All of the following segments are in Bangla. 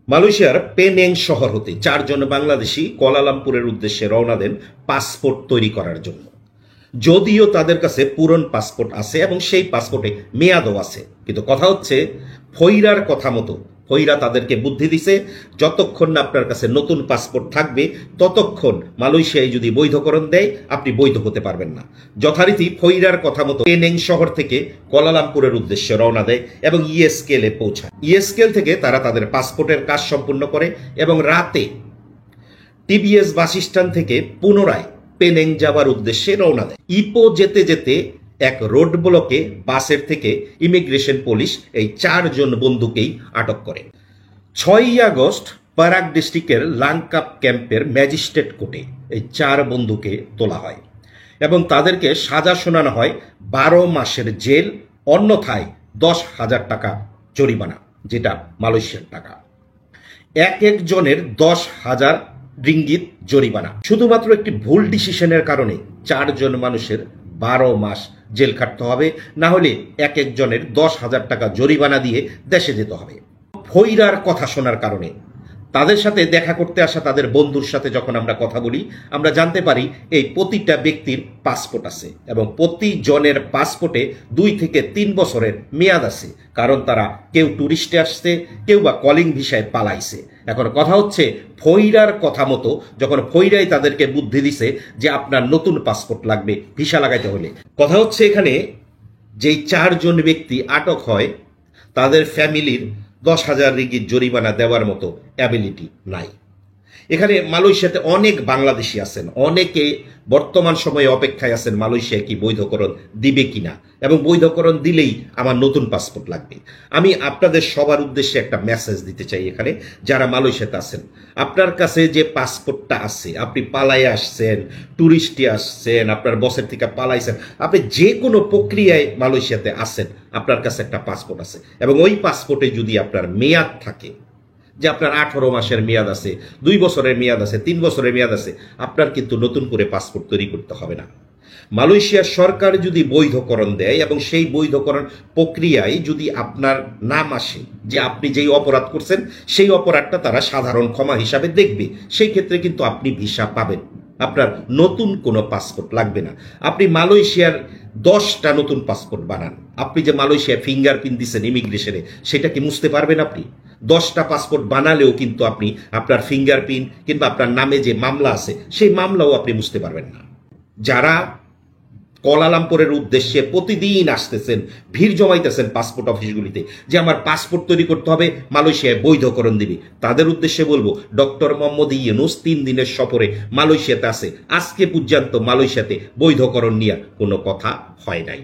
মালয়েশিয়ার পেনেং শহর হতে চারজন বাংলাদেশি কুয়ালালামপুরের উদ্দেশ্যে রওনা দেন পাসপোর্ট তৈরি করার জন্য। যদিও তাদের কাছে পুরন পাসপোর্ট আছে এবং সেই পাসপোর্টে মেয়াদও আছে, কিন্তু কথা হচ্ছে ফইরার কথা মতো ফইরা তাদেরকে বুদ্ধি দিছে, যতক্ষণ না আপনার কাছে নতুন পাসপোর্ট থাকবে ততক্ষণ মালয়েশিয়ায় যদি বৈধকরণ দেয় আপনি বৈধ হতে পারবেন না। যথারীতি ফইরার কথা মতো পেনেং শহর থেকে কুয়ালালামপুরের উদ্দেশ্যে রওনা দেয় এবং ইএসকেলে পৌঁছায়। ইএসকেল থেকে তারা তাদের পাসপোর্টের কাজ সম্পূর্ণ করে এবং রাতে টিবিএস বাস স্ট্যান্ড থেকে পুনরায় পেনেং যাবার উদ্দেশ্যে রওনা দেয়। ইপো যেতে যেতে এক রোড ব্লকে বাসের থেকে ইমিগ্রেশন পুলিশ এই চারজন বন্ধুকেই আটক করে। 6ই আগস্ট পারাক ডিস্ট্রিক্টের লাংকাপ ক্যাম্পের ম্যাজিস্ট্রেট কোর্টে এই চার বন্ধুকে তোলা হয় এবং তাদেরকে সাজা শোনানো হয় 12 মাসের জেল, অন্যথায় 10,000 টাকা জরিমানা, যেটা মালয়েশিয়ার টাকা। এক একজনের 10,000 রিঙ্গিত জরিমানা। শুধুমাত্র একটি ভুল ডিসিশনের কারণে চারজন মানুষের 12 মাস জেল খাটতে হবে, না হলে এক একজনের 10,000 টাকা জরিমানা দিয়ে দেশে যেতে হবে। ফইরার কথা শোনার কারণে তাদের সাথে দেখা করতে আসা তাদের বন্ধুর সাথে যখন আমরা কথা বলি, আমরা জানতে পারি এই প্রতিটা ব্যক্তির পাসপোর্ট আছে এবং প্রতিজনের পাসপোর্টে 2 থেকে 3 বছরের মেয়াদ আছে, কারণ তারা কেউ ট্যুরিস্টে আসছে, কেউ বা কলিং ভিসায় পালাইছে। এখন কথা হচ্ছে ফইরার কথা মতো যখন ফইরাই তাদেরকে বুদ্ধি দিছে যে আপনার নতুন পাসপোর্ট লাগবে ভিসা লাগাইতে হলে, কথা হচ্ছে এখানে যেই চারজন ব্যক্তি আটক হয় তাদের ফ্যামিলির 10,000 রিঙ্গিত জরিমানা দেওয়ার মতো অ্যাবিলিটি নাই। এখানে মালয়েশিয়াতে অনেক বাংলাদেশি আছেন, অনেকে বর্তমান সময়ে অপেক্ষায় আছেন মালয়েশিয়া কি বৈধকরণ দিবে কিনা, এবং বৈধকরণ দিলেই আমার নতুন পাসপোর্ট লাগবে। আমি আপনাদের সবার উদ্দেশ্যে একটা মেসেজ দিতে চাই এখানে, যারা মালয়েশিয়াতে আছেন, আপনার কাছে যে পাসপোর্টটা আছে, আপনি পালায়ে আসছেন, ট্যুরিস্টে আসছেন, আপনার বসের থেকে পালাইছেন, আপনি যে কোনো প্রক্রিয়ায় মালয়েশিয়াতে আসেন, আপনার কাছে একটা পাসপোর্ট আছে এবং ওই পাসপোর্টে যদি আপনার মেয়াদ থাকে, যে আপনার 18 মাসের মেয়াদ আছে, 2 বছরের মেয়াদ আছে, 3 বছরের মেয়াদ আছে, আপনার কিন্তু নতুন করে পাসপোর্ট তৈরি করতে হবে না। মালয়েশিয়ার সরকার যদি বৈধকরণ দেয় এবং সেই বৈধকরণ প্রক্রিয়ায় যদি আপনার নাম আসে যে আপনি যেই অপরাধ করছেন সেই অপরাধটা তারা সাধারণ ক্ষমা হিসাবে দেখবে, সেই ক্ষেত্রে কিন্তু আপনি ভিসা পাবেন, আপনার নতুন কোনো পাসপোর্ট লাগবে না। আপনি মালয়েশিয়ার 10টা নতুন পাসপোর্ট বানান, আপনি যে মালয়েশিয়ায় ফিঙ্গারপ্রিন্ট দিচ্ছেন ইমিগ্রেশনে, সেটা কি মুছতে পারবেন? আপনি 10টা পাসপোর্ট বানালেও কিন্তু আপনি আপনার ফিঙ্গারপ্রিন্ট কিংবা আপনার নামে যে মামলা আছে সেই মামলাও আপনি মুছতে পারবেন না। যারা কুয়ালালামপুরের উদ্দেশ্যে প্রতিদিন আসতেছেন, ভিড় জমাইতেছেন পাসপোর্ট অফিসগুলিতে যে আমার পাসপোর্ট তৈরি করতে হবে, মালয়েশিয়ায় বৈধকরণ দিবে, তাদের উদ্দেশ্যে বলবো ডক্টর মোহাম্মদ ইউনূস 3 দিনের সফরে মালয়েশিয়াতে আছে, আজকে পর্যন্ত মালয়েশিয়াতে বৈধকরণ নিয়ে কোনো কথা হয় নাই।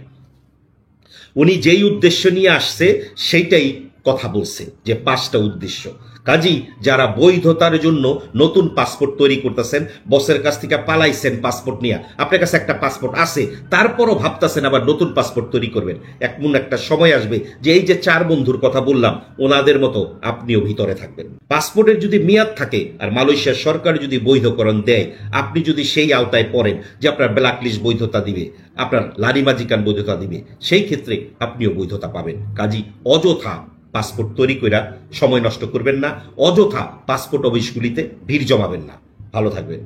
উনি যেই উদ্দেশ্য নিয়ে আসছে সেইটাই কথা বলছে, যে 5টা উদ্দেশ্য। কাজী যারা বৈধতার জন্য নতুন পাসপোর্ট তৈরি করতেছেন, বসের কাছ থেকে পালাইছেন পাসপোর্ট নিয়ে, আপনার কাছে একটা পাসপোর্ট আছে, তারপরও ভাবতেছেন আবার নতুন পাসপোর্ট তৈরি করবেন, এমন একটা সময় আসবে যে এই যে 4 বন্ধুর কথা বললাম ওনাদের মতো আপনিও ভিতরে থাকবেন। পাসপোর্টের যদি মেয়াদ থাকে আর মালয়েশিয়ার সরকার যদি বৈধকরণ দেয়, আপনি যদি সেই আওতায় পড়েন যে আপনার ব্ল্যাকলিস্ট বৈধতা দিবে, আপনার লারিমাজিকান বৈধতা দিবে, সেই ক্ষেত্রে আপনিও বৈধতা পাবেন। কাজী অযথা পাসপোর্ট তৈরি কইরা সময় নষ্ট করবেন না, অযথা পাসপোর্ট অফিসগুলিতে ভিড় জমাবেন না। ভালো থাকবেন।